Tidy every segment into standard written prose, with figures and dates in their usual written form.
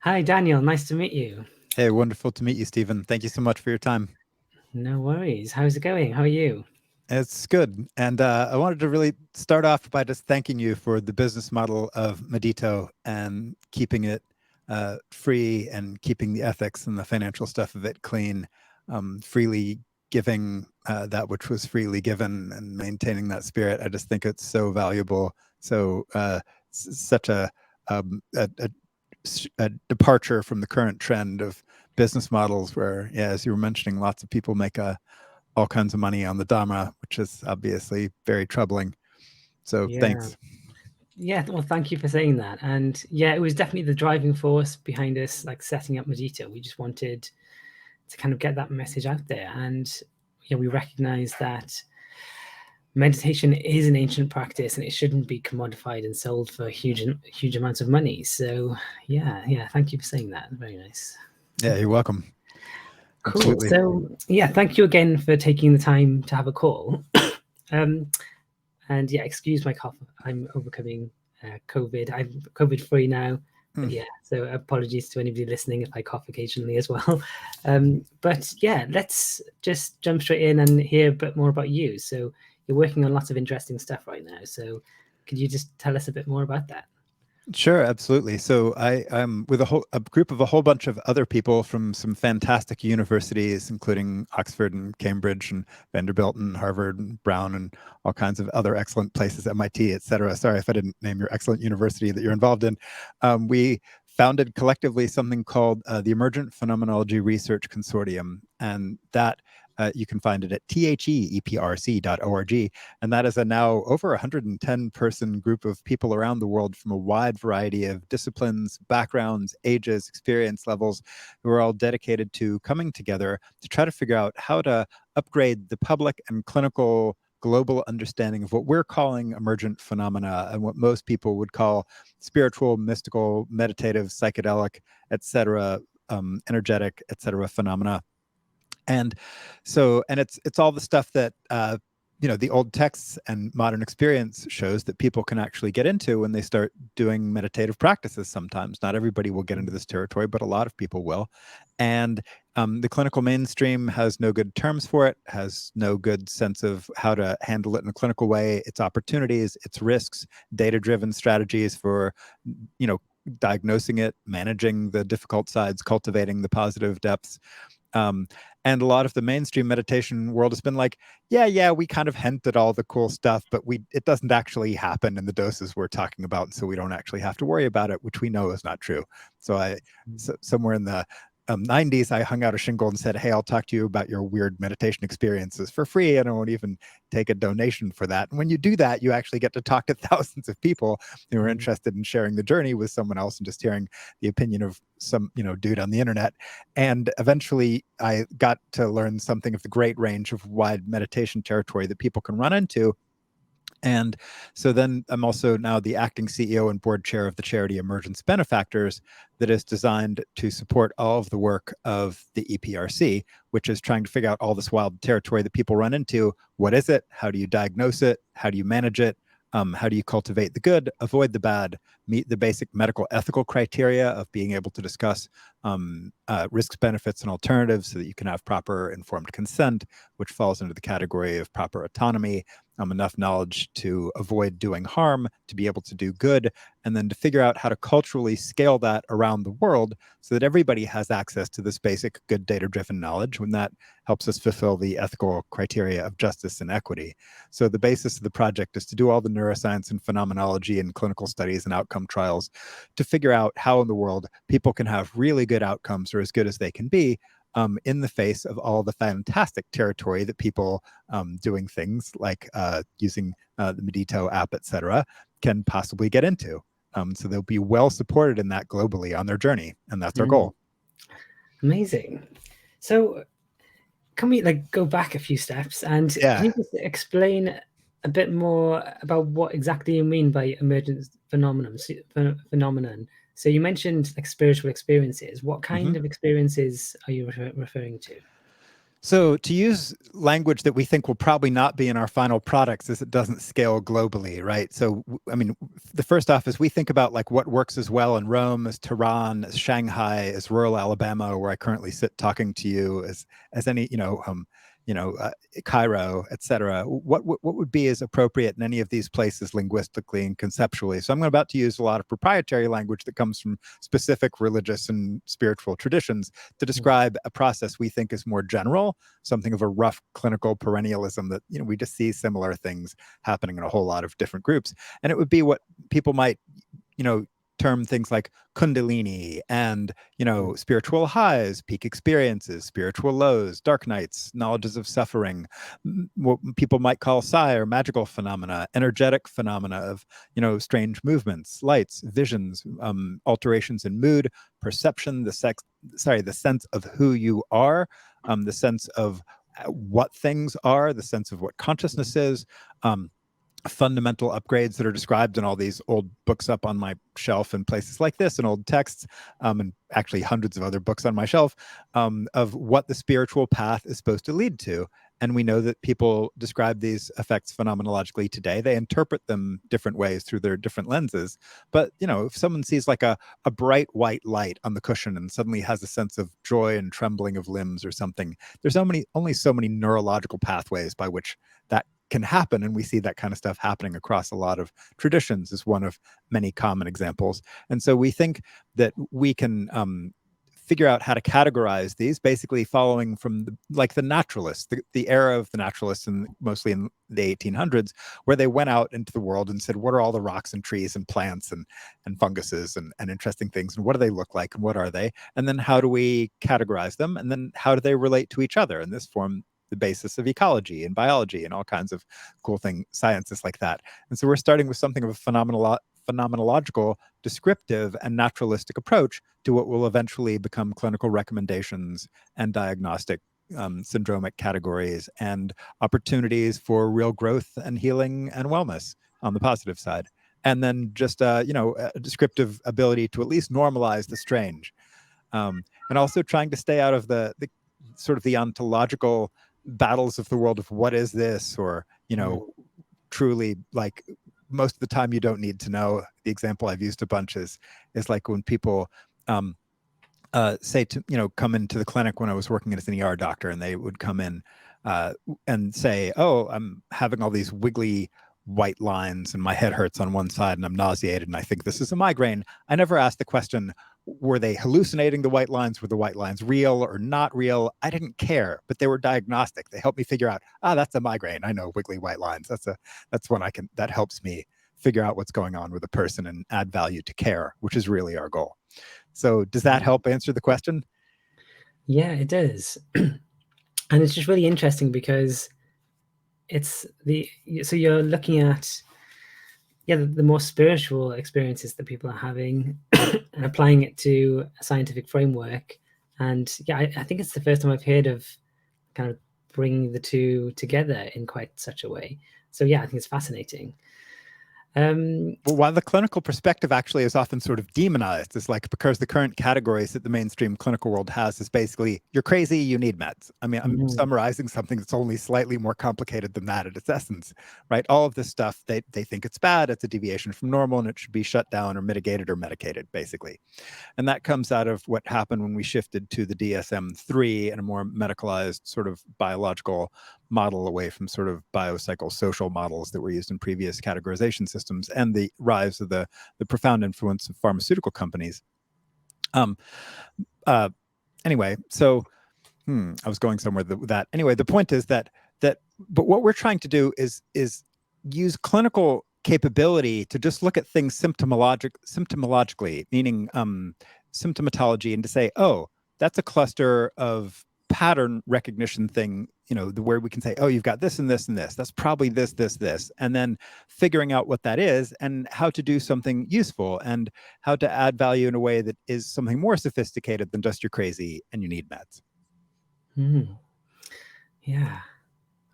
Hi, Daniel. Nice to meet you. Hey, wonderful to meet you, Stephen. Thank you so much for your time. No worries. How's it going? How are you? It's good. And I wanted to really start off by just thanking you for the business model of Medito and keeping it free and keeping the ethics and the financial stuff of it clean, freely giving that which was freely given and maintaining that spirit. I just think it's so valuable. So, such a departure from the current trend of business models where, yeah, as you were mentioning, lots of people make all kinds of money on the Dharma, which is obviously very troubling. So Yeah. thanks. Yeah, well, thank you for saying that. And yeah, it was definitely the driving force behind us like setting up Medito. We just wanted to kind of get that message out there. And yeah, we recognize that meditation is an ancient practice and it shouldn't be commodified and sold for huge amounts of money. So yeah, thank you for saying that. Very nice. Yeah, you're welcome. Cool. Absolutely. So yeah, thank you again for taking the time to have a call. Um, And yeah, excuse my cough. I'm overcoming COVID. I'm COVID free now. But Hmm. yeah, so apologies to anybody listening if I cough occasionally as well. But yeah, let's just jump straight in and hear a bit more about you. So you're working on lots of interesting stuff right now. So could you just tell us a bit more about that? Sure, absolutely. So I'm with a group of a whole bunch of other people from some fantastic universities, including Oxford and Cambridge and Vanderbilt and Harvard and Brown and all kinds of other excellent places, MIT, et cetera. Sorry if I didn't name your excellent university that you're involved in. We founded collectively something called the Emergent Phenomenology Research Consortium, and that you can find it at theeprc.org. And that is a now over 110 person group of people around the world from a wide variety of disciplines, backgrounds, ages, experience levels, who are all dedicated to coming together to try to figure out how to upgrade the public and clinical global understanding of what we're calling emergent phenomena and what most people would call spiritual, mystical, meditative, psychedelic, etc., energetic, etc. phenomena. And it's all the stuff that the old texts and modern experience shows that people can actually get into when they start doing meditative practices. Sometimes not everybody will get into this territory, but a lot of people will. And the clinical mainstream has no good terms for it, has no good sense of how to handle it in a clinical way, its opportunities, its risks, data-driven strategies for diagnosing it, managing the difficult sides, cultivating the positive depths. um, and a lot of the mainstream meditation world has been like, yeah, we kind of hint at all the cool stuff, but it doesn't actually happen in the doses we're talking about, and so we don't actually have to worry about it, which we know is not true. Somewhere in the 90s, I hung out a shingle and said, hey, I'll talk to you about your weird meditation experiences for free, and I won't even take a donation for that. And when you do that, you actually get to talk to thousands of people who are interested in sharing the journey with someone else and just hearing the opinion of some dude on the internet. And eventually I got to learn something of the great range of wide meditation territory that people can run into. And so then I'm also now the acting CEO and board chair of the charity Emergence Benefactors, that is designed to support all of the work of the EPRC, which is trying to figure out all this wild territory that people run into. What is it? How do you diagnose it? How do you manage it? How do you cultivate the good, avoid the bad, meet the basic medical ethical criteria of being able to discuss risks, benefits, and alternatives so that you can have proper informed consent, which falls into the category of proper autonomy, enough knowledge to avoid doing harm, to be able to do good, and then to figure out how to culturally scale that around the world so that everybody has access to this basic good data-driven knowledge, when that helps us fulfill the ethical criteria of justice and equity. So the basis of the project is to do all the neuroscience and phenomenology and clinical studies and outcome trials to figure out how in the world people can have really good outcomes, or as good as they can be, in the face of all the fantastic territory that people doing things like using the Medito app, etc., can possibly get into. So they'll be well supported in that globally on their journey, and that's our Mm, goal. amazing. So can we like go back a few steps and can Yeah, you just explain a bit more about what exactly you mean by emergent phenomenon? So you mentioned like spiritual experiences. What kind hmm of experiences are you referring to? So to use language that we think will probably not be in our final products as it doesn't scale globally, right? So, I mean, the first off is we think about like what works as well in Rome, as Tehran, as Shanghai, as rural Alabama, where I currently sit talking to you, as any, Cairo, etc. What would be as appropriate in any of these places linguistically and conceptually? So I'm about to use a lot of proprietary language that comes from specific religious and spiritual traditions to describe a process we think is more general, something of a rough clinical perennialism that we just see similar things happening in a whole lot of different groups. And it would be what people might term things like kundalini and spiritual highs, peak experiences, spiritual lows, dark nights, knowledges of suffering, what people might call psi or magical phenomena, energetic phenomena of strange movements, lights, visions, alterations in mood, perception, the sense of who you are, the sense of what things are, the sense of what consciousness is, fundamental upgrades that are described in all these old books up on my shelf and places like this, and old texts, and actually hundreds of other books on my shelf, of what the spiritual path is supposed to lead to. And we know that people describe these effects phenomenologically today. They interpret them different ways through their different lenses. But, if someone sees like a bright white light on the cushion and suddenly has a sense of joy and trembling of limbs or something, there's only so many neurological pathways by which that can happen. And we see that kind of stuff happening across a lot of traditions as one of many common examples. And so we think that we can figure out how to categorize these, basically following from the naturalists, the era of the naturalists, and mostly in the 1800s, where they went out into the world and said, what are all the rocks and trees and plants and funguses and interesting things, and what do they look like, and what are they? And then how do we categorize them? And then how do they relate to each other? And this form the basis of ecology and biology and all kinds of cool sciences like that. And so we're starting with something of a phenomenological, descriptive, and naturalistic approach to what will eventually become clinical recommendations and diagnostic syndromic categories and opportunities for real growth and healing and wellness on the positive side. And then just a descriptive ability to at least normalize the strange, and also trying to stay out of the sort of the ontological battles of the world of what is this, or truly, like, most of the time you don't need to know. The example I've used a bunch is like when people say to come into the clinic when I was working as an ER doctor, and they would come in and say, oh, I'm having all these wiggly white lines and my head hurts on one side and I'm nauseated and I think this is a migraine. I never asked the question, were they hallucinating the white lines? Were the white lines real or not real? I didn't care, but they were diagnostic. They helped me figure out, that's a migraine. I know wiggly white lines. That's one that helps me figure out what's going on with a person and add value to care, which is really our goal. So does that help answer the question? Yeah, it does. And it's just really interesting because so you're looking at the more spiritual experiences that people are having and applying it to a scientific framework. And I think it's the first time I've heard of kind of bringing the two together in quite such a way. So I think it's fascinating. Well, while the clinical perspective actually is often sort of demonized, it's like, because the current categories that the mainstream clinical world has is basically, you're crazy, you need meds. I mean, I'm summarizing something that's only slightly more complicated than that at its essence, right? All of this stuff, they think it's bad, it's a deviation from normal, and it should be shut down or mitigated or medicated, basically. And that comes out of what happened when we shifted to the DSM-3 and a more medicalized sort of biological model, away from sort of biopsychosocial models that were used in previous categorization systems, and the rise of the profound influence of pharmaceutical companies. Anyway, so I was going somewhere with that. Anyway, the point is that but what we're trying to do is use clinical capability to just look at things symptomologically, meaning symptomatology, and to say, oh, that's a cluster of pattern recognition thing, where we can say, oh, you've got this and this and this, that's probably this, and then figuring out what that is and how to do something useful and how to add value in a way that is something more sophisticated than just you're crazy and you need meds. Yeah.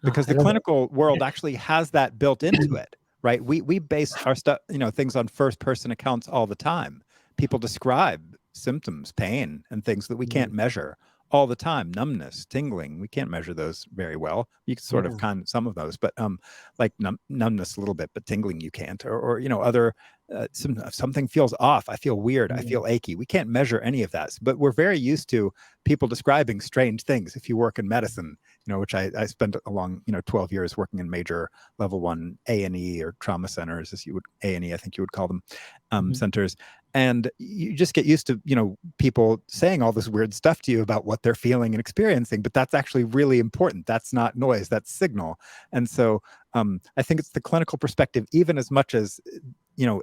Because the clinical world actually has that built into it, right? We base our stuff, things on first person accounts all the time. People describe symptoms, pain, and things that we can't measure all the time. Numbness, tingling, we can't measure those very well. You can sort of Yeah. kind some of those, but like numbness a little bit, but tingling you can't. Or other something feels off. I feel weird. I Mm. feel achy. We can't measure any of that, but we're very used to people describing strange things. If you work in medicine, which I spent a long 12 years working in major level 1 A&E or trauma centers, as you would A&E, I think you would call them, Mhm. centers. And you just get used to people saying all this weird stuff to you about what they're feeling and experiencing, but that's actually really important. That's not noise, that's signal. And so I think it's the clinical perspective, even as much as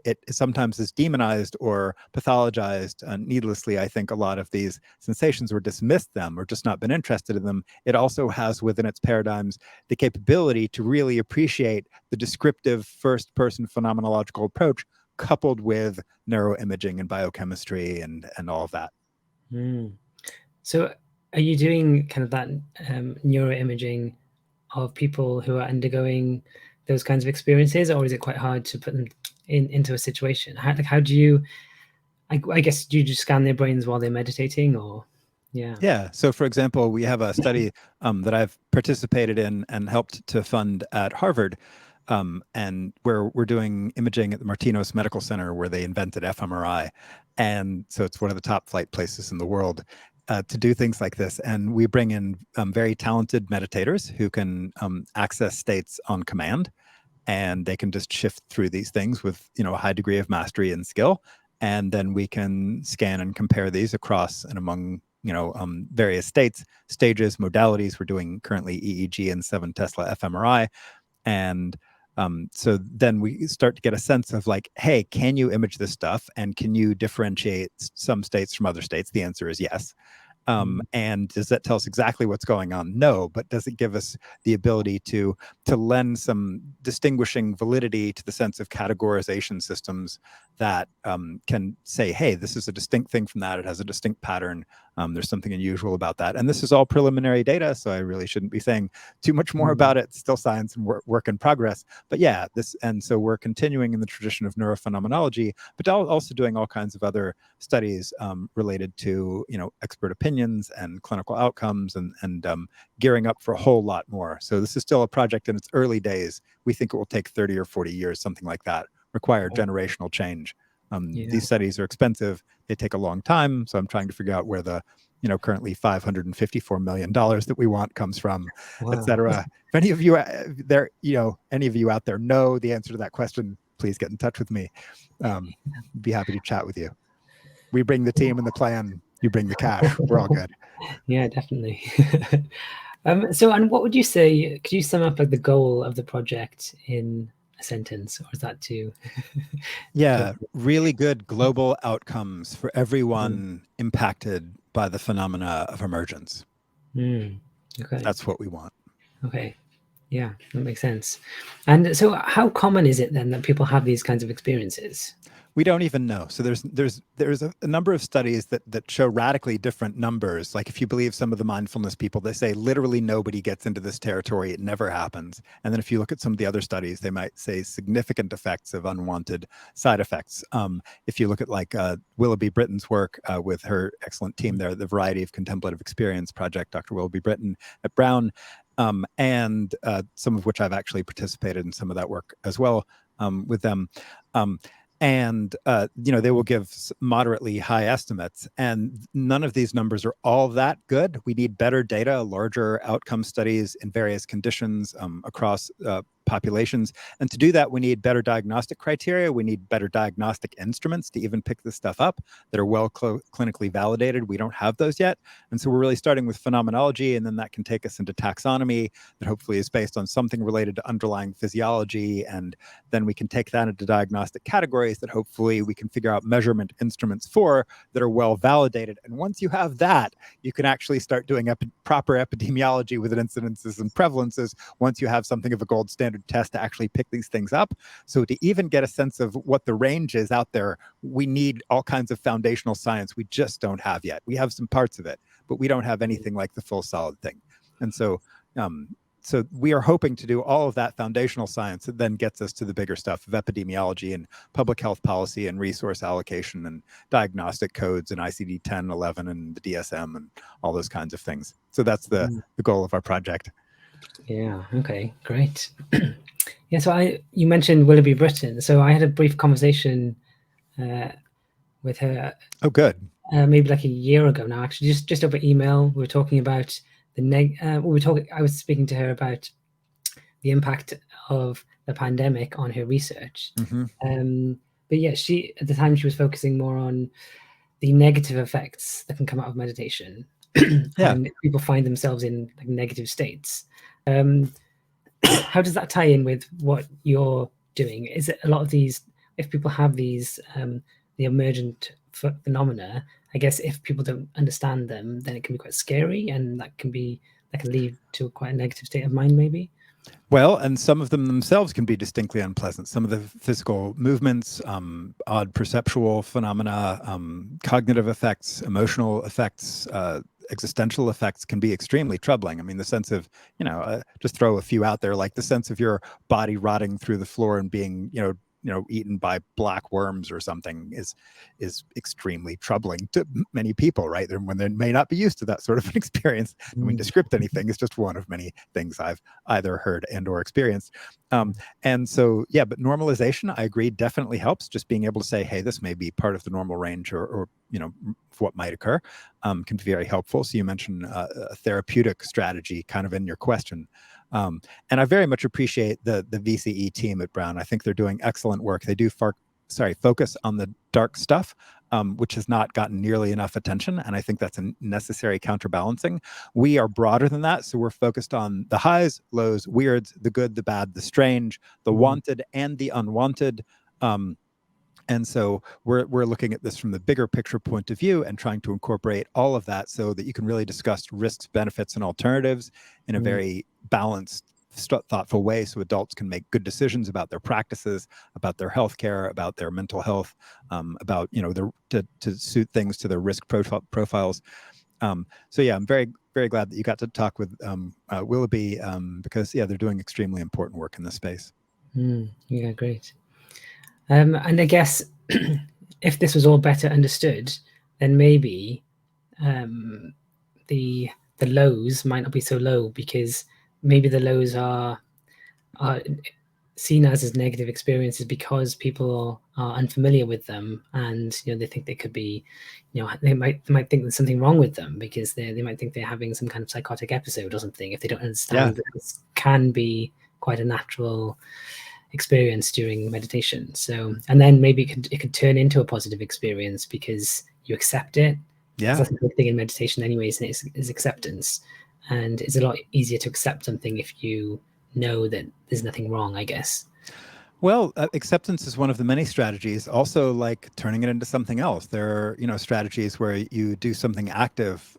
it sometimes is demonized or pathologized needlessly. I think a lot of these sensations or dismissed them or just not been interested in them. It also has within its paradigms the capability to really appreciate the descriptive first-person phenomenological approach coupled with neuroimaging and biochemistry and all of that. Mm. So are you doing kind of that neuroimaging of people who are undergoing those kinds of experiences, or is it quite hard to put them into a situation? How do you, I guess, do you just scan their brains while they're meditating, or? Yeah. Yeah. So, for example, we have a study that I've participated in and helped to fund at Harvard, and where we're doing imaging at the Martinos Medical Center, where they invented fMRI. And so it's one of the top flight places in the world to do things like this. And we bring in very talented meditators who can access states on command, and they can just shift through these things with a high degree of mastery and skill. And then we can scan and compare these across and among various stages, modalities. We're doing currently EEG and 7 Tesla fMRI. And so then we start to get a sense of like, hey, can you image this stuff, and can you differentiate some states from other states? The answer is yes. Mm. And does that tell us exactly what's going on? No, but does it give us the ability to lend some distinguishing validity to the sense of categorization systems that can say, hey, this is a distinct thing from that. It has a distinct pattern. There's something unusual about that. And this is all preliminary data, so I really shouldn't be saying too much more about it. It's still science and work in progress. But yeah, so we're continuing in the tradition of neurophenomenology, but also doing all kinds of other studies related to expert opinions and clinical outcomes, and gearing up for a whole lot more. So this is still a project in its early days. We think it will take 30 or 40 years, something like that, require generational change. Yeah. These studies are expensive. They take a long time. So I'm trying to figure out where the currently $554 million that we want comes from, et Wow. cetera. If any of you there, any of you out there know the answer to that question, please get in touch with me. Be happy to chat with you. We bring the team and the plan. You bring the cash. We're all good. Yeah, definitely. So, and what would you say? Could you sum up like the goal of the project in a sentence, or is that too? Yeah, really good global outcomes for everyone impacted by the phenomena of emergence. Mm. Okay. That's what we want. Okay. Yeah, that makes sense. And so, how common is it then that people have these kinds of experiences? We don't even know. So there's a number of studies that show radically different numbers. Like if you believe some of the mindfulness people, they say literally nobody gets into this territory. It never happens. And then if you look at some of the other studies, they might say significant effects of unwanted side effects. If you look at like Willoughby Britton's work with her excellent team there, the Variety of Contemplative Experience Project, Dr. Willoughby Britton at Brown, and some of which I've actually participated in some of that work as well with them. And they will give moderately high estimates, and none of these numbers are all that good. We need better data, larger outcome studies in various conditions across populations, and to do that we need better diagnostic criteria. We need better diagnostic instruments to even pick this stuff up that are well clinically validated. We don't have those yet, and so we're really starting with phenomenology, and then that can take us into taxonomy that hopefully is based on something related to underlying physiology, and then we can take that into diagnostic categories that hopefully we can figure out measurement instruments for that are well validated. And once you have that, you can actually start doing proper epidemiology with incidences and prevalences once you have something of a gold standard test to actually pick these things up. So to even get a sense of what the range is out there, we need all kinds of foundational science we just don't have yet. We have some parts of it, but we don't have anything like the full solid thing. And so so we are hoping to do all of that foundational science that then gets us to the bigger stuff of epidemiology and public health policy and resource allocation and diagnostic codes and ICD-10, 11 and the DSM and all those kinds of things. So that's the goal of our project. Yeah. Okay. Great. Yeah. So you mentioned Willoughby Britton. So I had a brief conversation with her. Oh, good. Maybe like a year ago now, actually, just over email. We were talking about I was speaking to her about the impact of the pandemic on her research. But yeah, at the time she was focusing more on the negative effects that can come out of meditation. And people find themselves in like negative states. How does that tie in with what you're doing? Is it a lot of these, if people have these the emergent phenomena, I guess if people don't understand them, then it can be quite scary, and that can lead to quite a negative state of mind, maybe. Well, and some of them themselves can be distinctly unpleasant. Some of the physical movements, odd perceptual phenomena, cognitive effects, emotional effects, existential effects can be extremely troubling. I mean, the sense of, just throw a few out there, like the sense of your body rotting through the floor and being, eaten by black worms or something is extremely troubling to many people, right? When they may not be used to that sort of an experience. I mean, to script anything is just one of many things I've either heard and or experienced. And so, yeah, but normalization, I agree, definitely helps. Just being able to say, hey, this may be part of the normal range or what might occur can be very helpful. So you mentioned a therapeutic strategy kind of in your question. And I very much appreciate the VCE team at Brown. I think they're doing excellent work. They do focus on the dark stuff, which has not gotten nearly enough attention. And I think that's a necessary counterbalancing. We are broader than that. So we're focused on the highs, lows, weirds, the good, the bad, the strange, the wanted and the unwanted. And so we're looking at this from the bigger picture point of view and trying to incorporate all of that so that you can really discuss risks, benefits, and alternatives in a very balanced, thoughtful way, so adults can make good decisions about their practices, about their healthcare, about their mental health, about to suit things to their risk profiles. So yeah, I'm very, very glad that you got to talk with Willoughby because they're doing extremely important work in this space. Yeah, great. And I guess if this was all better understood, then maybe the lows might not be so low, because maybe the lows are seen as negative experiences because people are unfamiliar with them, and they think they could be, they might think there's something wrong with them because they might think they're having some kind of psychotic episode or something if they don't understand that this can be quite a natural experience during meditation. So, and then maybe it could turn into a positive experience because you accept it. Yeah, that's a big thing in meditation, anyways, and is acceptance. And it's a lot easier to accept something if you know that there's nothing wrong, I guess. Well, acceptance is one of the many strategies. Also, like turning it into something else. There are, strategies where you do something active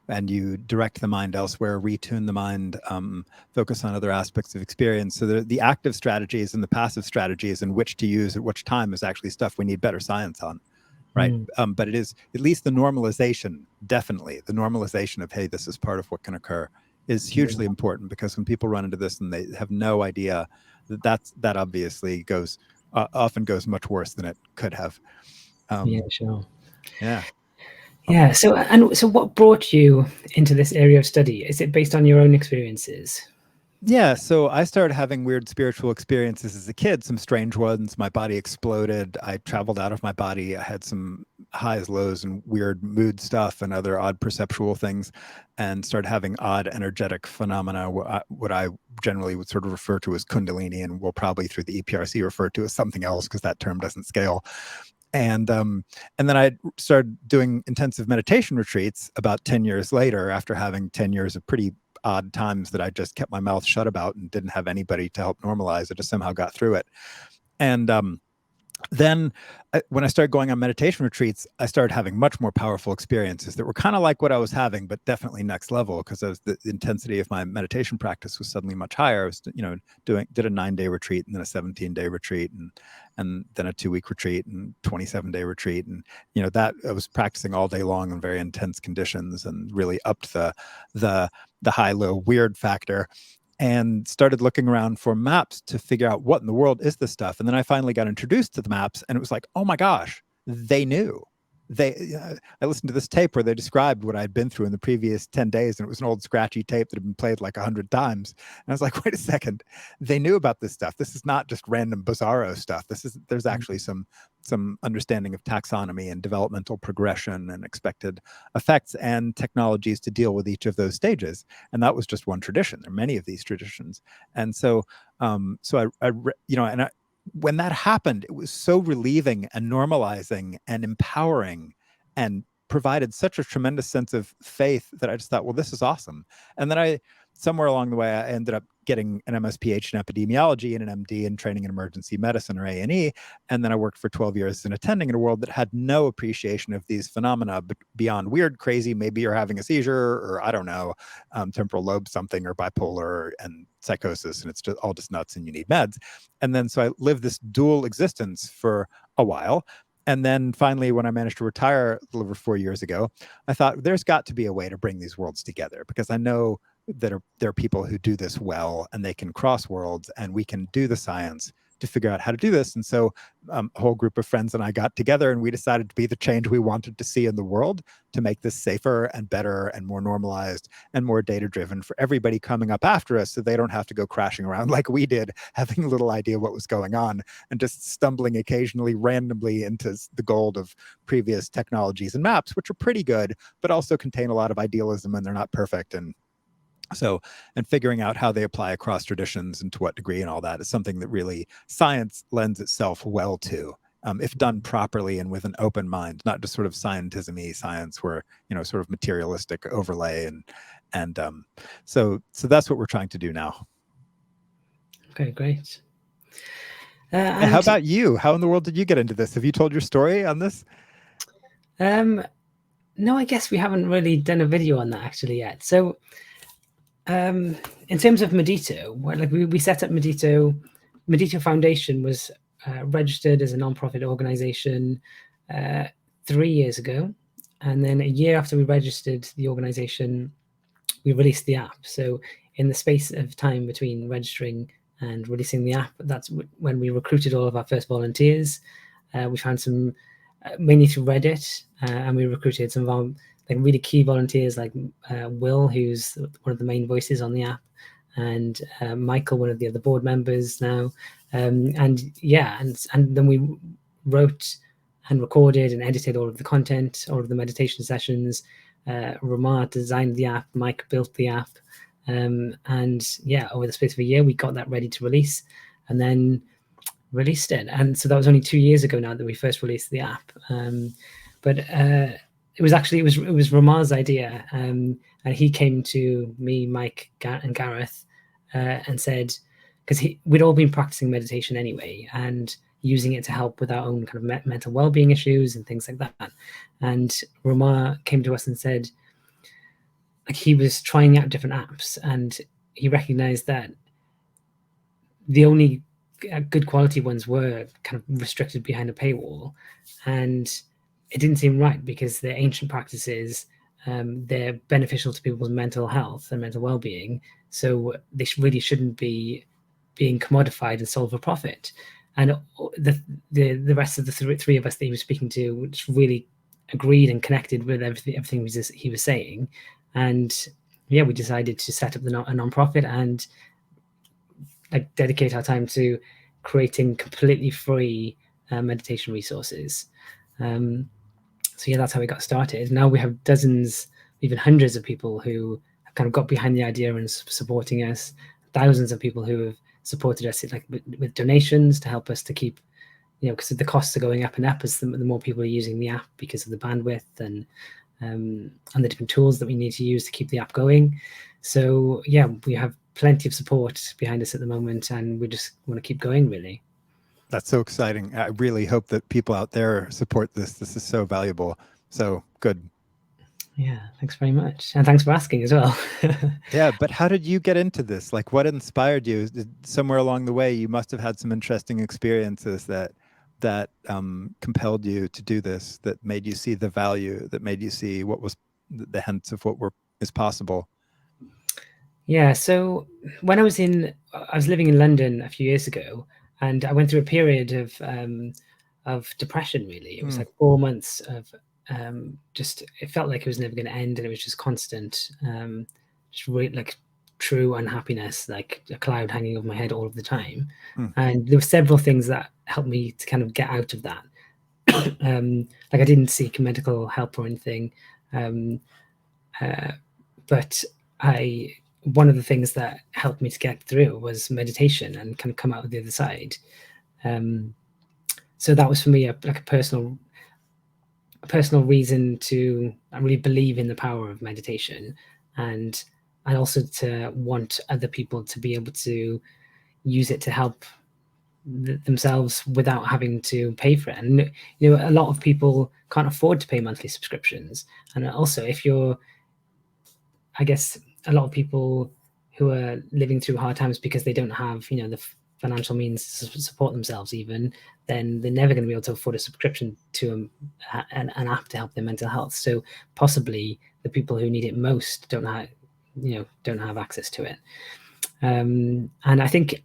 and you direct the mind elsewhere, retune the mind, focus on other aspects of experience. So the active strategies and the passive strategies and which to use at which time is actually stuff we need better science on, right? But it is at least the normalization, definitely. The normalization of, hey, this is part of what can occur is hugely important, because when people run into this and they have no idea, that obviously often goes much worse than it could have. Yeah, sure. Yeah. Yeah. So what brought you into this area of study? Is it based on your own experiences? Yeah, so I started having weird spiritual experiences as a kid, some strange ones. My body exploded. I traveled out of my body. I had some highs, lows, and weird mood stuff and other odd perceptual things, and started having odd energetic phenomena, what I generally would sort of refer to as Kundalini, and will probably through the EPRC refer to as something else because that term doesn't scale. And then I started doing intensive meditation retreats about 10 years later, after having 10 years of pretty odd times that I just kept my mouth shut about and didn't have anybody to help normalize. I just somehow got through it. And then when I started going on meditation retreats, I started having much more powerful experiences that were kind of like what I was having, but definitely next level, because the intensity of my meditation practice was suddenly much higher. I was, did a 9-day retreat and then a 17-day retreat and then a 2-week retreat and 27-day retreat. And, that I was practicing all day long in very intense conditions and really upped the high, low, weird factor. and started looking around for maps to figure out what in the world is this stuff. And then I finally got introduced to the maps, and it was like, oh my gosh, they knew. I listened to this tape where they described what I'd been through in the previous 10 days, and it was an old scratchy tape that had been played like 100 times. And I was like, wait a second, they knew about this stuff. This is not just random bizarro stuff. There's actually some understanding of taxonomy and developmental progression and expected effects and technologies to deal with each of those stages. And that was just one tradition. There are many of these traditions. And so when that happened, it was so relieving and normalizing and empowering and provided such a tremendous sense of faith that I just thought, well, this is awesome. And then somewhere along the way, I ended up getting an MSPH in epidemiology and an MD in training in emergency medicine, or A&E. And then I worked for 12 years as an attending in a world that had no appreciation of these phenomena beyond weird, crazy, maybe you're having a seizure, or I don't know, temporal lobe something, or bipolar and psychosis, and it's just all just nuts and you need meds. And then so I lived this dual existence for a while. And then finally, when I managed to retire a little over 4 years ago, I thought there's got to be a way to bring these worlds together, because I know that there are people who do this well, and they can cross worlds, and we can do the science to figure out how to do this. And so a whole group of friends and I got together, and we decided to be the change we wanted to see in the world, to make this safer and better and more normalized and more data driven for everybody coming up after us, so they don't have to go crashing around like we did, having little idea what was going on and just stumbling occasionally randomly into the gold of previous technologies and maps, which are pretty good, but also contain a lot of idealism, and they're not perfect. And figuring out how they apply across traditions and to what degree and all that is something that really science lends itself well to, if done properly and with an open mind, not just sort of scientism-y science where, sort of materialistic overlay. And so that's what we're trying to do now. Okay, great. How about you? How in the world did you get into this? Have you told your story on this? No, I guess we haven't really done a video on that actually yet. So in terms of Medito, we set up Medito. Medito Foundation was registered as a non-profit organization 3 years ago, and then a year after we registered the organization, we released the app. So in the space of time between registering and releasing the app, that's when we recruited all of our first volunteers. We found some mainly through Reddit, and we recruited some of our really key volunteers like Will, who's one of the main voices on the app, and Michael, one of the other board members now. And then we wrote and recorded and edited all of the content, all of the meditation sessions. Ramar designed the app, Mike built the app. And over the space of a year, we got that ready to release, and then released it. And so that was only 2 years ago now that we first released the app. It was Ramar's idea, and he came to me, Mike, and Gareth, and said, because we'd all been practicing meditation anyway, and using it to help with our own kind of mental well-being issues and things like that. And Ramar came to us and said, like, he was trying out different apps, and he recognized that the only good quality ones were kind of restricted behind a paywall, and it didn't seem right because they're ancient practices. They're beneficial to people's mental health and mental well-being, so they really shouldn't be being commodified and sold for profit. And the rest of the three of us that he was speaking to just really agreed and connected with everything he was saying. And we decided to set up a non-profit and dedicate our time to creating completely free meditation resources. So that's how we got started. Now we have dozens, even hundreds of people who have kind of got behind the idea and supporting us. Thousands of people who have supported us with donations to help us to keep, because the costs are going up and up as the more people are using the app because of the bandwidth and the different tools that we need to use to keep the app going. So we have plenty of support behind us at the moment, and we just want to keep going, really. That's so exciting. I really hope that people out there support this. This is so valuable. So good. Yeah, thanks very much. And thanks for asking as well. Yeah, but how did you get into this? Like, what inspired you? Somewhere along the way, you must have had some interesting experiences that compelled you to do this, that made you see the value, that made you see what was the hints of what is possible. Yeah, so when I was living in London a few years ago, and I went through a period of depression. Really, it was Mm, like 4 months of just it felt like it was never going to end, and it was just constant, just really like true unhappiness, like a cloud hanging over my head all of the time. mm, And there were several things that helped me to kind of get out of that. Like I didn't seek medical help or anything. Um, uh, but I one of the things that helped me to get through was meditation and kind of come out of the other side. Um, so that was for me like a personal reason to I really believe in the power of meditation, and also to want other people to be able to use it to help themselves without having to pay for it. And a lot of people can't afford to pay monthly subscriptions, and also if you're I guess a lot of people who are living through hard times because they don't have, the financial means to support themselves, even then they're never going to be able to afford a subscription to an app to help their mental health. So possibly the people who need it most don't have access to it. And I think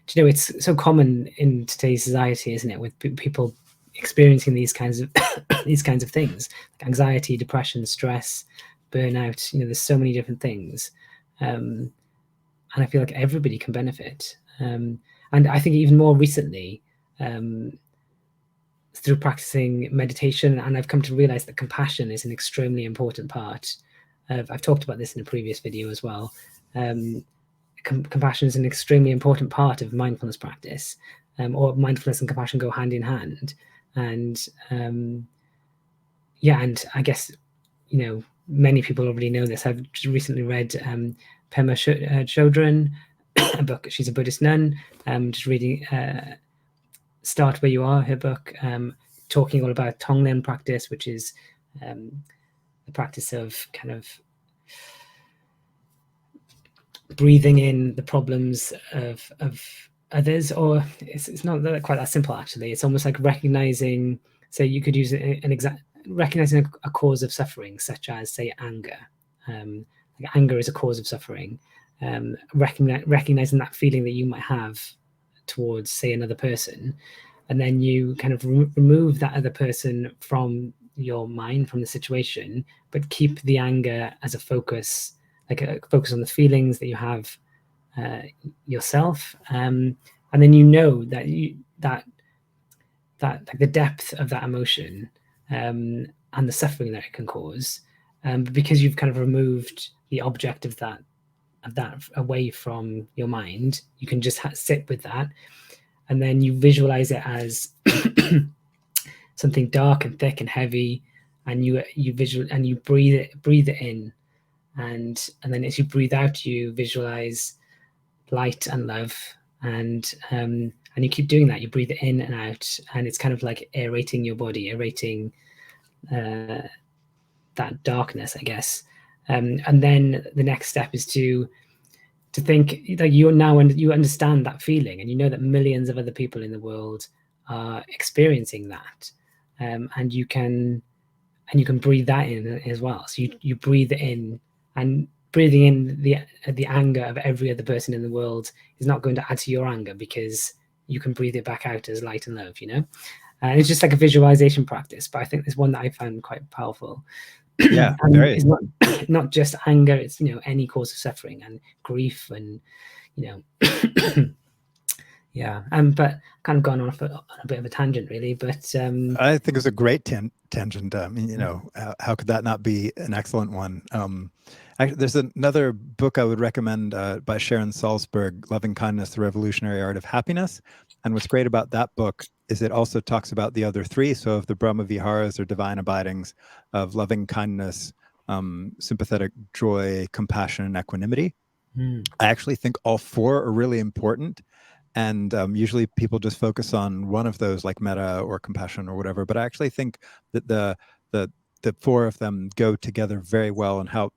it's so common in today's society, isn't it, with people experiencing these kinds of these kinds of things, like anxiety, depression, stress, burnout. There's so many different things, um, and I feel like everybody can benefit. And I think even more recently, um, through practicing meditation, and I've come to realize that compassion is an extremely important part. I've talked about this in a previous video as well. Um, Compassion is an extremely important part of mindfulness practice, or mindfulness and compassion go hand in hand. And yeah, and I guess many people already know this. I've just recently read Pema Chodron, a book. She's a Buddhist nun. Just reading Start Where You Are, her book, talking all about Tonglen practice, which is the practice of kind of breathing in the problems of others, or it's not quite that simple actually. It's almost like recognizing, so you could use an exact recognizing a cause of suffering, such as say anger. Like anger is a cause of suffering. Recognizing that feeling that you might have towards say another person, and then you kind of remove that other person from your mind, from the situation, but keep the anger as a focus, like a focus on the feelings that you have uh, yourself, and then that that like the depth of that emotion, and the suffering that it can cause, but because you've kind of removed the object of that away from your mind, you can just sit with that, and then you visualize it as something dark and thick and heavy, and you breathe it in, and then as you breathe out, you visualize light and love, and you keep doing that. You breathe it in and out, and it's kind of like aerating your body, aerating uh, that darkness, I guess. And then the next step is to think that you're now and you understand that feeling, and you know that millions of other people in the world are experiencing that, and you can breathe that in as well. So you breathe it in, and breathing in the anger of every other person in the world is not going to add to your anger, because you can breathe it back out as light and love. And it's just like a visualization practice, but I think there's one that I found quite powerful. yeah, And very. it's not just anger; it's any cause of suffering and grief, and you know yeah. But kind of gone off on a bit of a tangent, really. But I think it's a great tangent. How could that not be an excellent one? There's another book I would recommend by Sharon Salzberg, Loving Kindness, The Revolutionary Art of Happiness. And what's great about that book is it also talks about the other three. So of the Brahma Viharas, or divine abidings, of loving kindness, sympathetic joy, compassion, and equanimity. mm, I actually think all four are really important. And usually people just focus on one of those, like metta or compassion or whatever. But I actually think that the the four of them go together very well, and help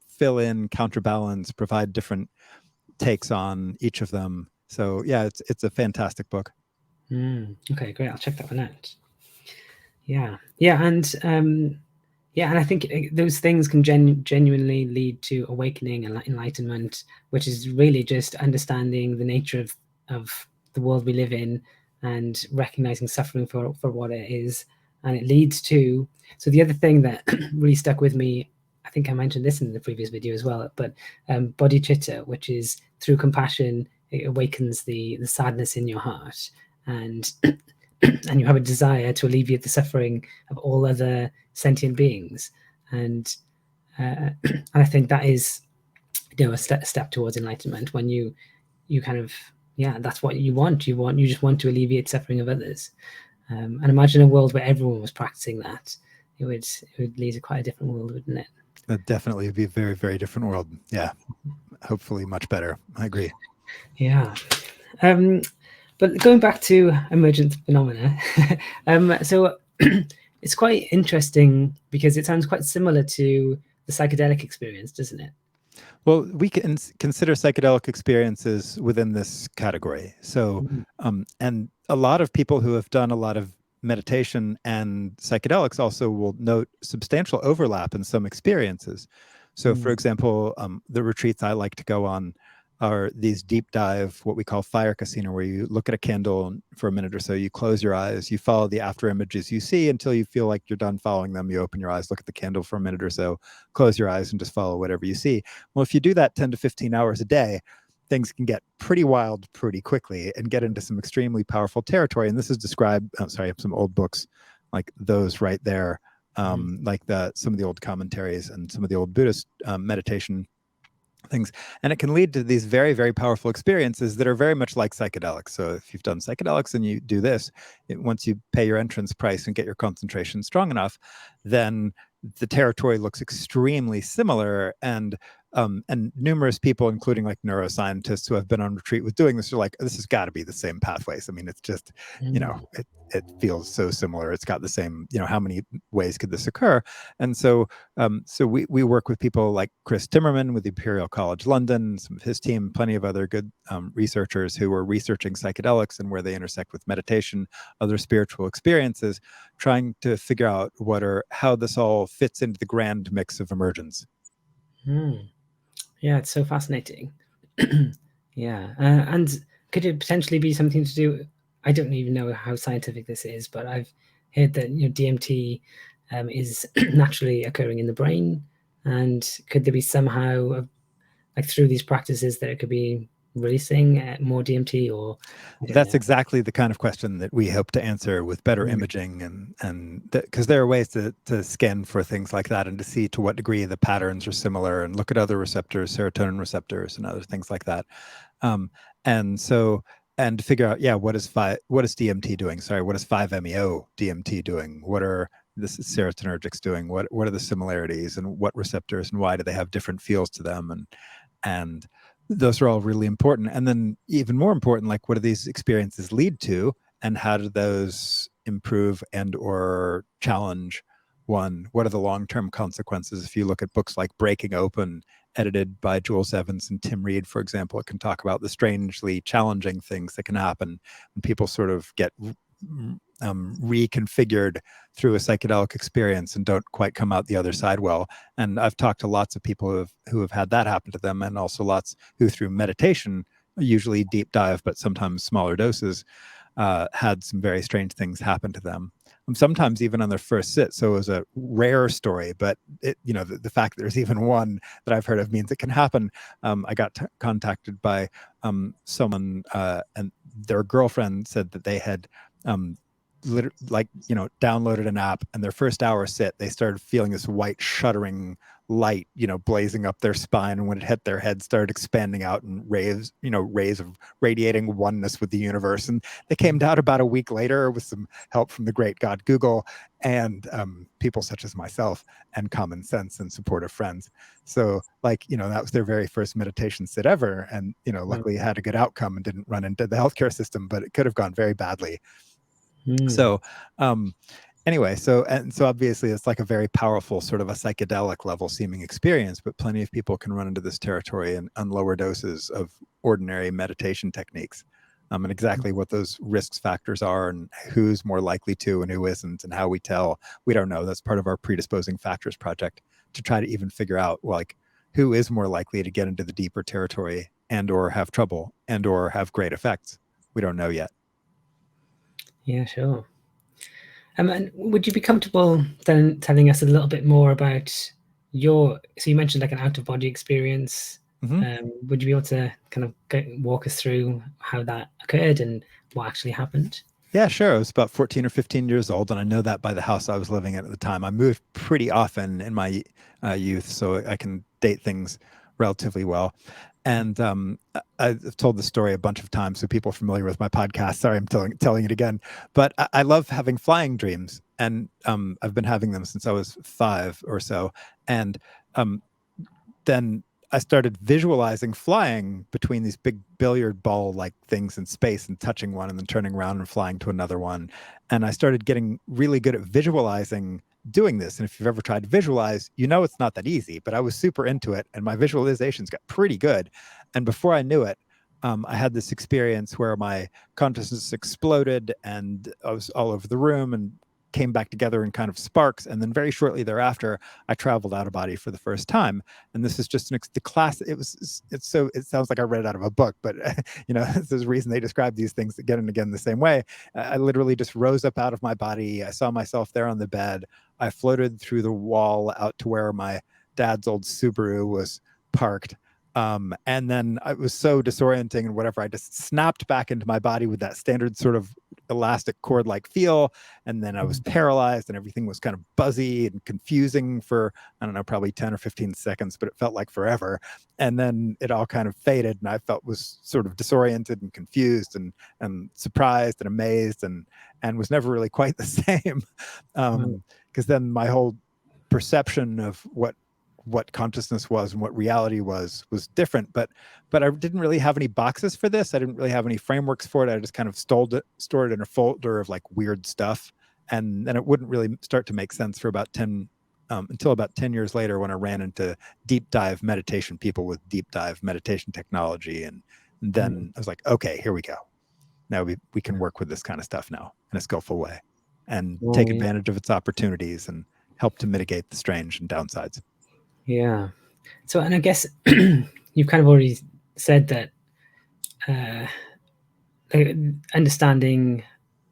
fill in, counterbalance, provide different takes on each of them. So yeah, it's a fantastic book. okay, great. I'll check that one out. Yeah, yeah, and Yeah, and I think those things can genuinely lead to awakening and enlightenment, which is really just understanding the nature of the world we live in and recognizing suffering for what it is. And it leads to, so the other thing that really stuck with me, I think I mentioned this in the previous video as well, but bodhicitta, which is through compassion, it awakens the sadness in your heart. And and you have a desire to alleviate the suffering of all other sentient beings, and I think that is, a step towards enlightenment, when you kind of, yeah, that's what you just want to alleviate suffering of others. And imagine a world where everyone was practicing that. It would lead to quite a different world, wouldn't it? That definitely would be a very, very different world. Yeah, hopefully much better. I agree. Yeah. But going back to emergent phenomena, so it's quite interesting because it sounds quite similar to the psychedelic experience, doesn't it? Well, we can consider psychedelic experiences within this category. So, and a lot of people who have done a lot of meditation and psychedelics also will note substantial overlap in some experiences. So, for example, the retreats I like to go on are these deep dive, what we call fire casino, where you look at a candle for a minute or so, you close your eyes, you follow the after images you see until you feel like you're done following them. You open your eyes, look at the candle for a minute or so, close your eyes, and just follow whatever you see. Well, if you do that 10 to 15 hours a day, things can get pretty wild pretty quickly and get into some extremely powerful territory. And this is described, some old books like those right there, like some of the old commentaries and some of the old Buddhist meditation things. And it can lead to these very, very powerful experiences that are very much like psychedelics. So if you've done psychedelics and you do this, once you pay your entrance price and get your concentration strong enough, then the territory looks extremely similar. And numerous people, including like neuroscientists who have been on retreat with doing this, are like, this has got to be the same pathways. I mean, it's just, it feels so similar. It's got the same, how many ways could this occur? And so we work with people like Chris Timmerman with the Imperial College London, some of his team, plenty of other good researchers who are researching psychedelics and where they intersect with meditation, other spiritual experiences, trying to figure out how this all fits into the grand mix of emergence. Yeah, it's so fascinating. Yeah, and could it potentially be something to do? I don't even know how scientific this is, but I've heard that DMT is naturally occurring in the brain, and could there be somehow, like through these practices, that it could be releasing more DMT, or that's exactly the kind of question that we hope to answer with better imaging, and because there are ways to scan for things like that and to see to what degree the patterns are similar and look at other receptors, serotonin receptors and other things like that. And to figure out, what is DMT doing? Sorry, what is 5-MeO DMT doing? What are the serotonergics doing? What are the similarities, and what receptors, and why do they have different feels to them? And those are all really important. And then even more important, like, what do these experiences lead to, and how do those improve and or challenge one? What are the long-term consequences? If you look at books like Breaking Open, edited by Jules Evans and Tim Reed, for example, it can talk about the strangely challenging things that can happen when people sort of get reconfigured through a psychedelic experience and don't quite come out the other side well. And I've talked to lots of people who have had that happen to them, and also lots who through meditation, usually deep dive, but sometimes smaller doses, had some very strange things happen to them. Sometimes even on their first sit. So it was a rare story, but the fact that there's even one that I've heard of means it can happen. I got contacted by someone, and their girlfriend said that they had downloaded an app, and their first hour sit, they started feeling this white shuddering light, blazing up their spine. And when it hit their head, started expanding out in rays of radiating oneness with the universe. And they came down about a week later with some help from the great God Google and people such as myself and common sense and supportive friends. So that was their very first meditation sit ever. And, luckily had a good outcome and didn't run into the healthcare system, but it could have gone very badly. So, anyway, so obviously it's like a very powerful sort of a psychedelic level seeming experience, but plenty of people can run into this territory on lower doses of ordinary meditation techniques. and exactly what those risk factors are and who's more likely to and who isn't and how we tell. We don't know. That's part of our Predisposing Factors project, to try to even figure out like who is more likely to get into the deeper territory and or have trouble and or have great effects. We don't know yet. Yeah, sure. And would you be comfortable then telling us a little bit more about so you mentioned like an out of body experience. Would you be able to kind of walk us through how that occurred and what actually happened? Yeah, sure. I was about 14 or 15 years old, and I know that by the house I was living in at the time. I moved pretty often in my youth, so I can date things relatively well. And I've told the story a bunch of times, so people familiar with my podcast. Sorry, I'm telling it again. But I love having flying dreams, and I've been having them since I was 5 or so. And then I started visualizing flying between these big billiard ball like things in space and touching one and then turning around and flying to another one. And I started getting really good at visualizing doing this. And if you've ever tried to visualize, you know it's not that easy, but I was super into it and my visualizations got pretty good. And before I knew it, I had this experience where my consciousness exploded and I was all over the room and came back together in kind of sparks. And then very shortly thereafter, I traveled out of body for the first time. And this is just the class. It sounds like I read it out of a book, but there's a reason they describe these things again and again the same way. I literally just rose up out of my body. I saw myself there on the bed. I floated through the wall out to where my dad's old Subaru was parked. And then it was so disorienting and whatever, I just snapped back into my body with that standard sort of elastic cord-like feel. And then I was paralyzed and everything was kind of buzzy and confusing for, I don't know, probably 10 or 15 seconds, but it felt like forever. And then it all kind of faded and I was sort of disoriented and confused and surprised and amazed and was never really quite the same. Because then my whole perception of what consciousness was and what reality was different, but I didn't really have any boxes for this. I didn't really have any frameworks for it. I just kind of stored it in a folder of like weird stuff, and then it wouldn't really start to make sense for about 10 until about 10 years later, when I ran into deep dive meditation people with deep dive meditation technology, and then I was like, okay, here we go. Now we can work with this kind of stuff now in a skillful way and take advantage of its opportunities and help to mitigate the strange and downsides. Yeah. So, and I guess you've kind of already said that understanding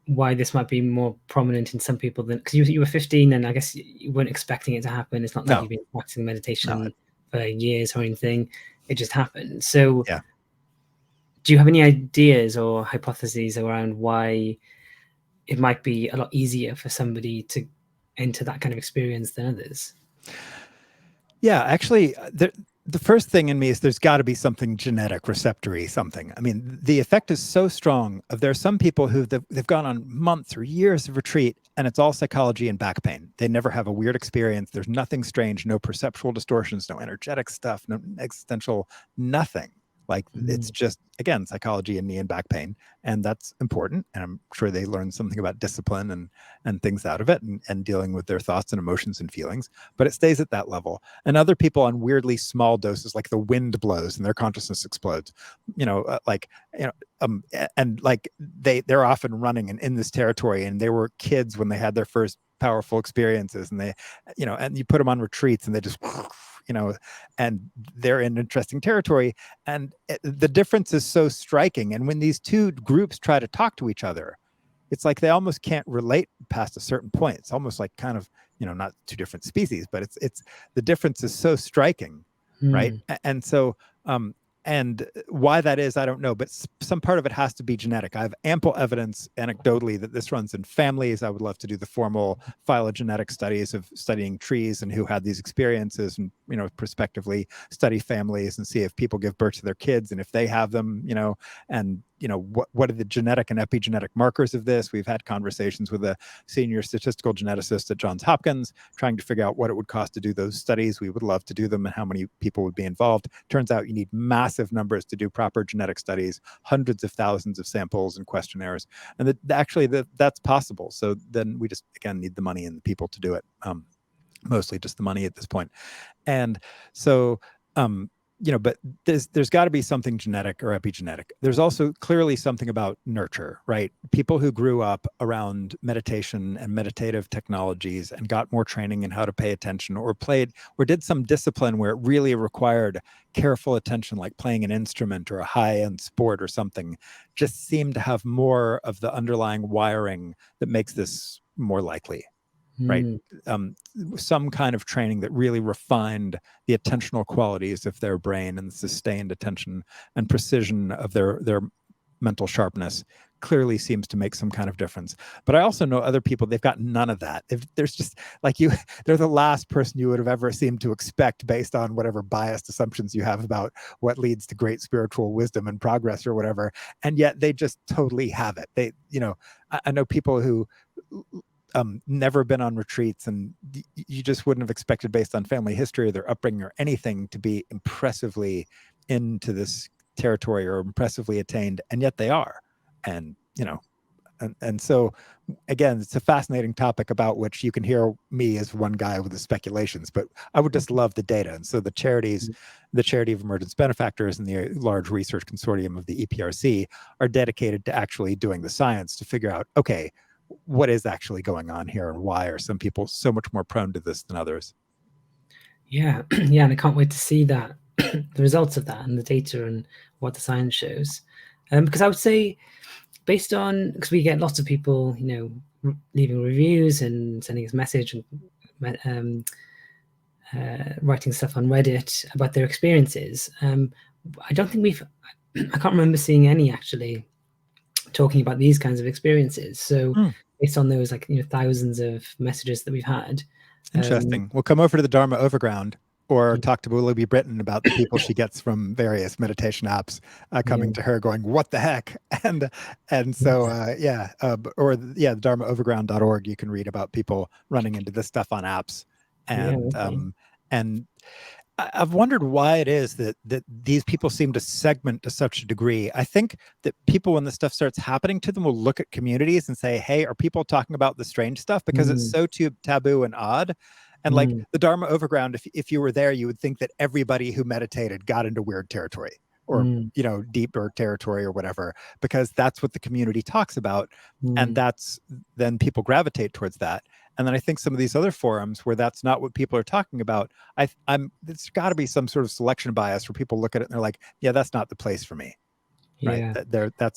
why this might be more prominent in some people than, because you were 15 and I guess you weren't expecting it to happen. It's not like you've been practicing meditation for years or anything. It just happened. So do you have any ideas or hypotheses around why it might be a lot easier for somebody to enter that kind of experience than others? Yeah, actually, the first thing in me is there's got to be something genetic, receptory, something. I mean, the effect is so strong. There are some people who they've gone on months or years of retreat, and it's all psychology and back pain. They never have a weird experience. There's nothing strange, no perceptual distortions, no energetic stuff, no existential, nothing. Like it's just, again, psychology and knee and back pain. And that's important. And I'm sure they learned something about discipline and things out of it and dealing with their thoughts and emotions and feelings. But it stays at that level. And other people on weirdly small doses, like the wind blows and their consciousness explodes, and like they're often running in this territory. And they were kids when they had their first powerful experiences, and they, and you put them on retreats and they just, and they're in interesting territory. And the difference is so striking. And when these two groups try to talk to each other, it's like they almost can't relate past a certain point. It's almost like kind of, not two different species, but it's the difference is so striking, right? And so, and why that is, I don't know, but some part of it has to be genetic. I have ample evidence anecdotally that this runs in families. I would love to do the formal phylogenetic studies of studying trees and who had these experiences and, prospectively study families and see if people give birth to their kids and if they have them, and, what are the genetic and epigenetic markers of this? We've had conversations with a senior statistical geneticist at Johns Hopkins trying to figure out what it would cost to do those studies. We would love to do them and how many people would be involved. Turns out you need massive numbers to do proper genetic studies, hundreds of thousands of samples and questionnaires. And that's possible. So then we just, again, need the money and the people to do it. Mostly just the money at this point. And so, but there's got to be something genetic or epigenetic. There's also clearly something about nurture, right? People who grew up around meditation and meditative technologies and got more training in how to pay attention, or played or did some discipline where it really required careful attention, like playing an instrument or a high-end sport or something, just seem to have more of the underlying wiring that makes this more likely, right? Mm. Some kind of training that really refined the attentional qualities of their brain and the sustained attention and precision of their mental sharpness clearly seems to make some kind of difference. But I also know other people, they've got none of that. If there's just like you, they're the last person you would have ever seemed to expect based on whatever biased assumptions you have about what leads to great spiritual wisdom and progress or whatever. And yet they just totally have it. They, I know people who never been on retreats, and you just wouldn't have expected based on family history or their upbringing or anything to be impressively into this territory or impressively attained, and yet they are. And and so again, it's a fascinating topic about which you can hear me as one guy with the speculations, but I would just love the data. And so the charities, the Charity of Emergence Benefactors and the large research consortium of the EPRC are dedicated to actually doing the science to figure out, okay, what is actually going on here and why are some people so much more prone to this than others? Yeah, yeah, and I can't wait to see that the results of that and the data and what the science shows. Because I would say, based on, because we get lots of people, leaving reviews and sending us message and writing stuff on Reddit about their experiences. I don't think I can't remember seeing any actually talking about these kinds of experiences. So based on those thousands of messages that we've had. Interesting. We'll come over to the Dharma Overground or talk to Willoughby Britton about the people she gets from various meditation apps coming to her going, what the heck? And so, or the dharmaoverground.org, you can read about people running into this stuff on apps. And I've wondered why it is that these people seem to segment to such a degree. I think that people, when this stuff starts happening to them, will look at communities and say, hey, are people talking about the strange stuff? Because it's so taboo and odd. And like the Dharma Overground, if you were there, you would think that everybody who meditated got into weird territory or, deeper territory or whatever, because that's what the community talks about. And then people gravitate towards that. And then I think some of these other forums where that's not what people are talking about, there's got to be some sort of selection bias where people look at it and they're like, yeah, that's not the place for me. Yeah. Right.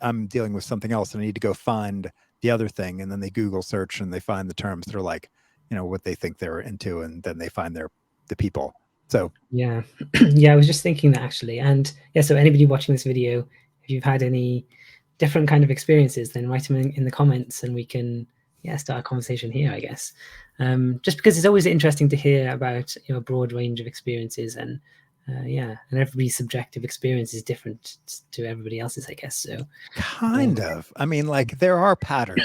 I'm dealing with something else and I need to go find the other thing. And then they Google search and they find the terms that are like, what they think they're into. And then they find the people. So yeah. Yeah, I was just thinking that actually. And yeah, so anybody watching this video, if you've had any different kind of experiences, then write them in the comments and we can start a conversation here, I guess. Just because it's always interesting to hear about a broad range of experiences, and and everybody's subjective experience is different to everybody else's, I guess. So kind of, I mean, like there are patterns.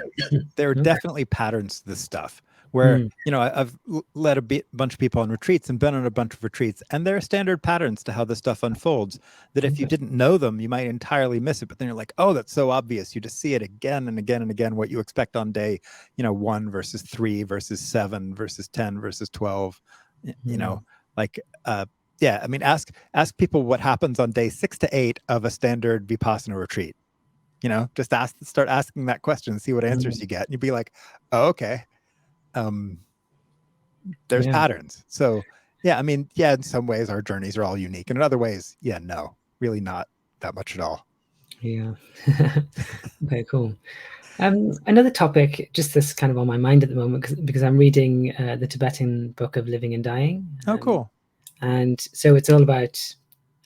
There are definitely patterns to this stuff where I've led a bunch of people on retreats and been on a bunch of retreats, and there are standard patterns to how this stuff unfolds that if you didn't know them, you might entirely miss it. But then you're like, oh, that's so obvious. You just see it again and again and again, what you expect on day 1 versus 3 versus 7 versus 10 versus 12. I mean, ask people what happens on day 6 to 8 of a standard Vipassana retreat. Just start asking that question and see what answers you get. And you'd be like, oh, okay. There's patterns. So I mean, in some ways our journeys are all unique, and in other ways, no, really not that much at all. Yeah. Okay, cool. Another topic, just this kind of on my mind at the moment, because I'm reading the Tibetan book of Living and Dying. Oh, cool. And so it's all about,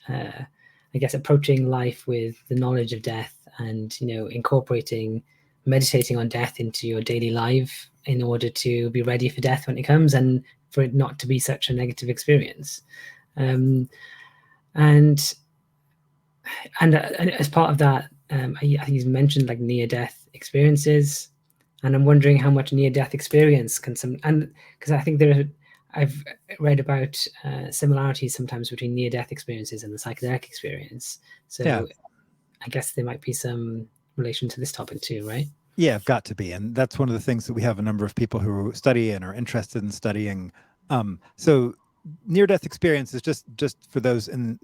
I guess, approaching life with the knowledge of death and, incorporating, meditating on death into your daily life in order to be ready for death when it comes and for it not to be such a negative experience. And as part of that, I think he's mentioned like near-death experiences, and I'm wondering how much near-death experience because I think I've read about similarities sometimes between near-death experiences and the psychedelic experience. So I guess there might be some relation to this topic too, right? Yeah, got to be. And that's one of the things that we have a number of people who study and are interested in studying. So near-death experience is just for those in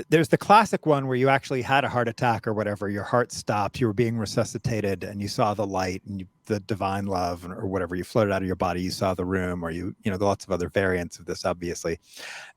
there's the classic one where you actually had a heart attack or whatever, your heart stopped, you were being resuscitated, and you saw the light and the divine love or whatever, you floated out of your body, you saw the room, or you know, lots of other variants of this, obviously.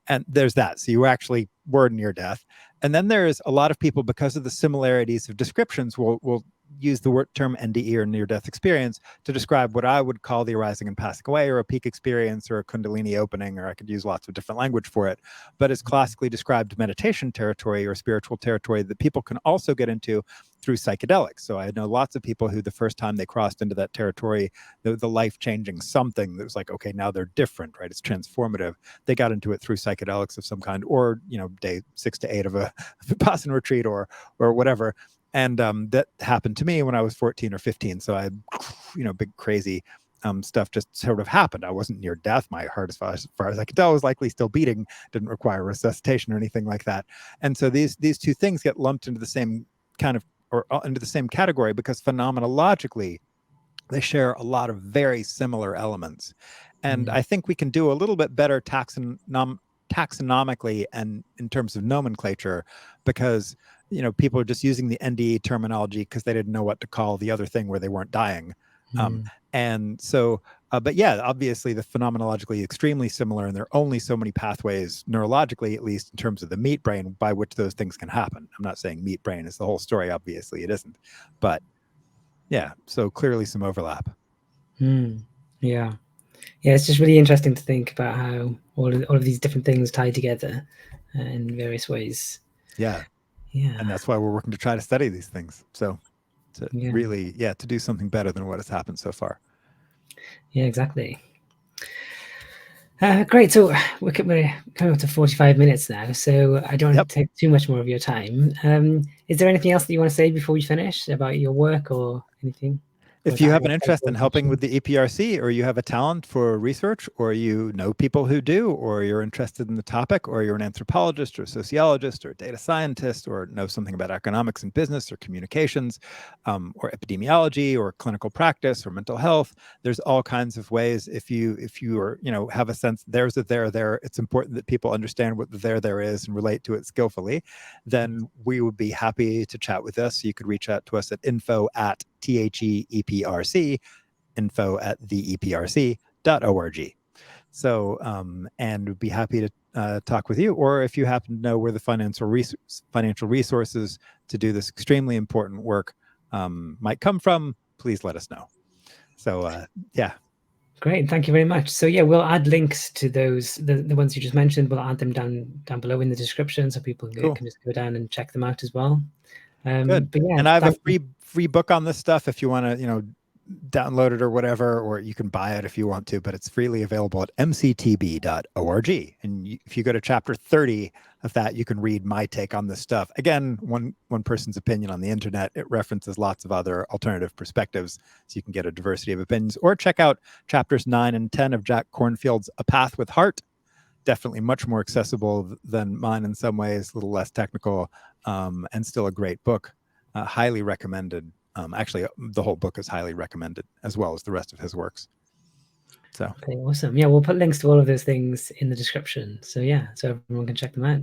And there's that. So you actually were near death. And then there's a lot of people, because of the similarities of descriptions, will use the term NDE or near-death experience to describe what I would call the arising and passing away, or a peak experience, or a Kundalini opening, or I could use lots of different language for it. But it's classically described meditation territory or spiritual territory that people can also get into through psychedelics. So I know lots of people who the first time they crossed into that territory, the life-changing something that was like, okay, now they're different, right? It's transformative. They got into it through psychedelics of some kind, or, you know, day 6 to 8 of a Vipassana retreat or whatever. And that happened to me when I was 14 or 15. So I, you know, big crazy stuff just sort of happened. I wasn't near death. My heart, as far as I could tell, was likely still beating. Didn't require resuscitation or anything like that. And so these two things get lumped into the same kind of, or into the same category, because phenomenologically they share a lot of very similar elements. And I think we can do a little bit better taxonomically and in terms of nomenclature, because, you know, people are just using the NDE terminology because they didn't know what to call the other thing where they weren't dying. And so, but yeah, obviously the phenomenologically extremely similar, and there are only so many pathways neurologically, at least in terms of the meat brain, by which those things can happen. I'm not saying meat brain is the whole story, obviously it isn't, but yeah, so clearly some overlap. Yeah, it's just really interesting to think about how all of these different things tie together in various ways. Yeah, and that's why we're working to try to study these things. So to really, to do something better than what has happened so far. Yeah, exactly. Great. So we're coming up to 45 minutes now, so I don't want to take too much more of your time. Is there anything else that you want to say before we finish about your work or anything? If you have an interest in helping with the EPRC, or you have a talent for research, or you know people who do, or you're interested in the topic, or you're an anthropologist or sociologist or data scientist, or know something about economics and business or communications, or epidemiology or clinical practice or mental health, there's all kinds of ways. If you are, you know, have a sense there's a there, it's important that people understand what the there is and relate to it skillfully, then we would be happy to chat with us. You could reach out to us at info@THEEPRC, info@theeprc.org. So, and we'd be happy to talk with you, or if you happen to know where the financial resources to do this extremely important work might come from, please let us know. So, yeah. Great, thank you very much. So yeah, we'll add links to those, the ones you just mentioned. We'll add them down below in the description, so people can just go down and check them out as well. Good. But yeah, and I have a free book on this stuff if you want to, you know, download it or whatever, or you can buy it if you want to, but it's freely available at mctb.org. And if you go to chapter 30 of that, you can read my take on this stuff. Again, one person's opinion on the internet. It references lots of other alternative perspectives, so you can get a diversity of opinions. Or check out chapters 9 and 10 of Jack Kornfield's A Path with Heart. Definitely much more accessible than mine in some ways, a little less technical, and still a great book. Highly recommended. Actually, the whole book is highly recommended, as well as the rest of his works. So okay, awesome. Yeah, we'll put links to all of those things in the description. So yeah, so everyone can check them out.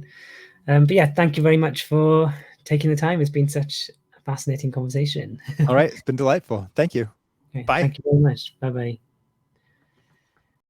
But yeah, thank you very much for taking the time. It's been such a fascinating conversation. All right, it's been delightful. Thank you. Okay, Bye. Thank you very much. Bye-bye.